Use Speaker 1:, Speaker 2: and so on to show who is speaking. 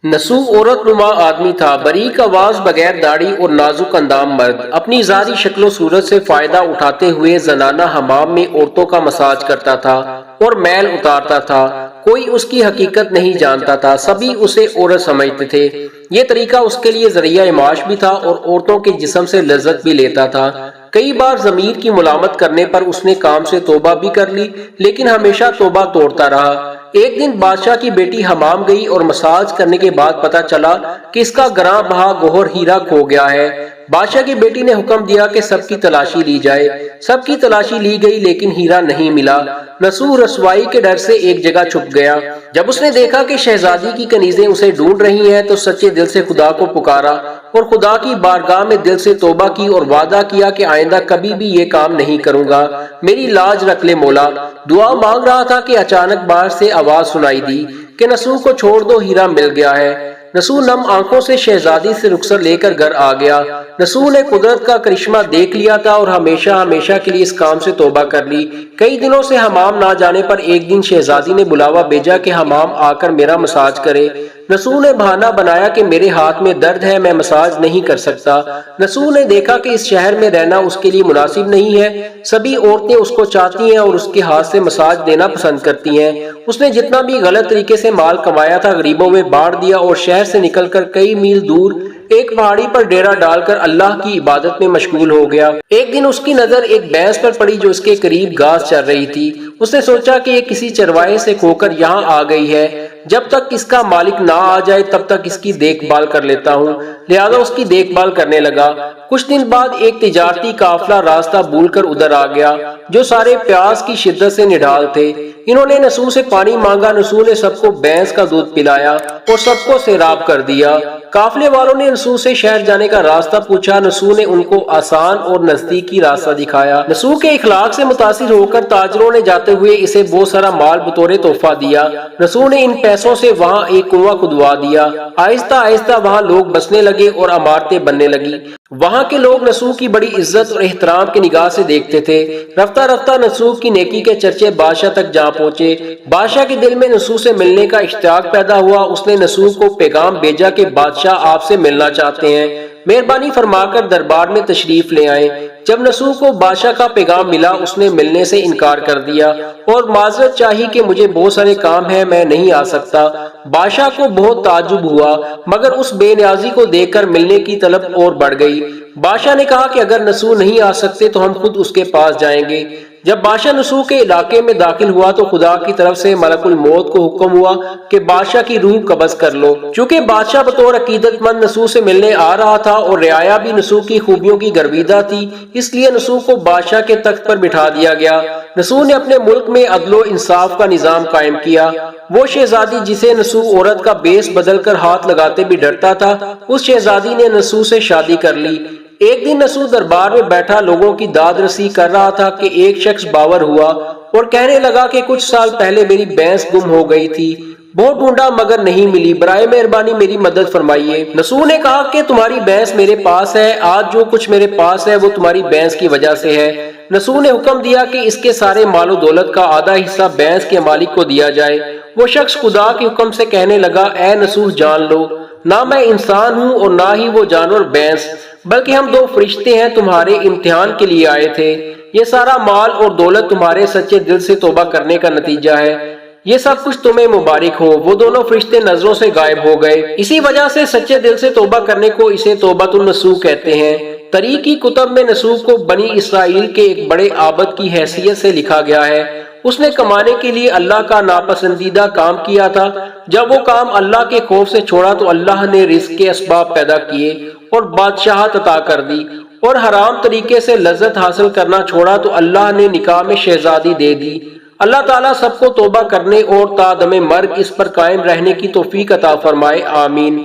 Speaker 1: نسو عورت نما آدمی تھا، باریک آواز، بغیر داڑھی اور نازک اندام مرد، اپنی ظاہری شکل و صورت سے فائدہ اٹھاتے ہوئے زنانہ حمام میں عورتوں کا مساج کرتا تھا اور میل اتارتا تھا۔ کوئی اس کی حقیقت نہیں جانتا تھا، سبھی اسے عورت سمجھتے تھے۔ یہ طریقہ اس کے لیے ذریعہ معاش بھی تھا اور عورتوں کے جسم سے لذت بھی لیتا تھا۔ کئی بار ضمیر کی ملامت کرنے پر اس نے کام سے توبہ بھی کر لی، لیکن ہمیشہ توبہ توڑتا رہا۔ ایک دن بادشاہ کی بیٹی حمام گئی اور مساج کرنے کے بعد پتہ چلا کہ اس کا گراں بہا گوہر ہیرا کھو گیا ہے۔ بادشاہ کی بیٹی نے حکم دیا کہ سب کی تلاشی لی جائے۔ سب کی تلاشی لی گئی لیکن ہیرا نہیں ملا۔ نسو رسوائی کے ڈر سے ایک جگہ چھپ گیا۔ جب اس نے دیکھا کہ شہزادی کی کنیزیں اسے ڈھونڈ رہی ہیں تو سچے دل سے خدا کو پکارا اور خدا کی بارگاہ میں دل سے توبہ کی اور وعدہ کیا کہ آئندہ کبھی بھی یہ کام نہیں کروں گا، میری لاج رکھ لے مولا۔ دعا مانگ رہا تھا کہ اچانک باہر سے آواز سنائی دی کہ نسو کو چھوڑ دو، ہیرا مل گیا ہے۔ نسو نم آنکھوں سے شہزادی سے رخصت لے کر گھر آ گیا۔ نسو نے قدرت کا کرشمہ دیکھ لیا تھا اور ہمیشہ کے لیے اس کام سے توبہ کر لی۔ کئی دنوں سے حمام نہ جانے پر ایک دن شہزادی نے بلاوا بھیجا کہ حمام آ کر میرا مساج کرے۔ نسو نے بہانہ بنایا کہ میرے ہاتھ میں درد ہے، میں مساج نہیں کر سکتا۔ نسو نے دیکھا کہ اس شہر میں رہنا اس کے لیے مناسب نہیں ہے، سبھی عورتیں اس کو چاہتی ہیں اور اس کے ہاتھ سے مساج دینا پسند کرتی ہیں۔ اس نے جتنا بھی غلط طریقے سے مال کمایا تھا غریبوں میں بانٹ دیا اور شہر سے نکل کر کئی میل دور ایک پہاڑی پر ڈیرا ڈال کر اللہ کی عبادت میں مشغول ہو گیا۔ ایک دن اس کی نظر ایک بھینس پر پڑی جو اس کے قریب گھاس چر رہی تھی۔ اس نے سوچا کہ یہ کسی چرواہے سے کھو کر یہاں آ گئی ہے، جب تک اس کا مالک نہ آ جائے تب تک اس کی دیکھ بھال کر لیتا ہوں، لہذا اس کی دیکھ بھال کرنے لگا۔ کچھ دن بعد ایک تجارتی قافلہ راستہ بھول کر ادھر آ گیا جو سارے پیاس کی شدت سے نڈھال تھے۔ انہوں نے نسو سے پانی مانگا، نسو نے سب کو بھینس کا دودھ پلایا اور سب کو سیراب کر دیا۔ قافلے والوں نے نسو سے شہر جانے کا راستہ پوچھا، نسو نے ان کو آسان اور نزدیکی راستہ دکھایا۔ نسو کے اخلاق سے متاثر ہو کر تاجروں نے جاتے ہوئے اسے بہت سارا مال بطور تحفہ دیا۔ نسو نے ان پیسوں سے وہاں ایک کنواں کھدوا دیا۔ آہستہ آہستہ وہاں لوگ بسنے لگے اور عمارتیں بننے لگی۔ وہاں کے لوگ نسو کی بڑی عزت اور احترام کی نگاہ سے دیکھتے تھے۔ رفتہ رفتہ نسو کی نیکی کے چرچے بادشاہ تک جا پہنچے۔ بادشاہ کے دل میں نسو سے ملنے کا اشتیاق پیدا ہوا۔ اس نے نسو کو پیغام بھیجا کہ بادشاہ آپ سے ملنا چاہتے ہیں، مہربانی فرما کر دربار میں تشریف لے آئیں۔ جب نسو کو بادشاہ کا پیغام ملا اس نے ملنے سے انکار کر دیا اور معذرت چاہی کہ مجھے بہت سارے کام ہیں، میں نہیں آ سکتا۔ بادشاہ کو بہت تعجب ہوا مگر اس بے نیازی کو دیکھ کر ملنے کی طلب اور بڑھ گئی۔ بادشاہ نے کہا کہ اگر نسو نہیں آ سکتے تو ہم خود اس کے پاس جائیں گے۔ جب بادشاہ نسو کے علاقے میں داخل ہوا تو خدا کی طرف سے ملک الموت کو حکم ہوا کہ بادشاہ کی روح قبض کر لو۔ چونکہ بادشاہ بطور عقیدت مند نسو سے ملنے آ رہا تھا اور رعایا بھی نسو کی خوبیوں کی گرویدہ تھی، اس لیے نسو کو بادشاہ کے تخت پر بٹھا دیا گیا۔ نسو نے اپنے ملک میں عدل و انصاف کا نظام قائم کیا۔ وہ شہزادی جسے نسو عورت کا بیس بدل کر ہاتھ لگاتے بھی ڈرتا تھا، اس شہزادی نے نسو سے شادی کر لی۔ ایک دن نسو دربار میں بیٹھا لوگوں کی داد رسی کر رہا تھا کہ ایک شخص باور ہوا اور کہنے لگا کہ کچھ سال پہلے میری بھینس گم ہو گئی تھی، بہت ڈھونڈا مگر نہیں ملی، برائے مہربانی میری مدد فرمائیے۔ نسو نے کہا کہ تمہاری بھینس میرے پاس ہے، آج جو کچھ میرے پاس ہے وہ تمہاری بھینس کی وجہ سے ہے۔ نسو نے حکم دیا کہ اس کے سارے مال و دولت کا آدھا حصہ بھینس کے مالک کو دیا جائے۔ وہ شخص خدا کے حکم سے کہنے لگا، اے نسو جان لو، نہ میں انسان ہوں اور نہ ہی وہ جانور بھینس، بلکہ ہم دو فرشتے ہیں، تمہارے امتحان کے لیے آئے تھے۔ یہ سارا مال اور دولت تمہارے سچے دل سے توبہ کرنے کا نتیجہ ہے، یہ سب کچھ تمہیں مبارک ہو۔ وہ دونوں فرشتے نظروں سے غائب ہو گئے۔ اسی وجہ سے سچے دل سے توبہ کرنے کو اسے توبۃ النسو کہتے ہیں۔ تاریخی کتب میں نسو کو بنی اسرائیل کے ایک بڑے عابد کی حیثیت سے لکھا گیا ہے۔ اس نے کمانے کے لیے اللہ کا ناپسندیدہ کام کیا تھا۔ جب وہ کام اللہ کے خوف سے چھوڑا تو اللہ نے رزق کے اسباب پیدا کیے اور بادشاہت عطا کر دی، اور حرام طریقے سے لذت حاصل کرنا چھوڑا تو اللہ نے نکاح میں شہزادی دے دی۔ اللہ تعالیٰ سب کو توبہ کرنے اور تا دم مرگ اس پر قائم رہنے کی توفیق عطا فرمائے، آمین۔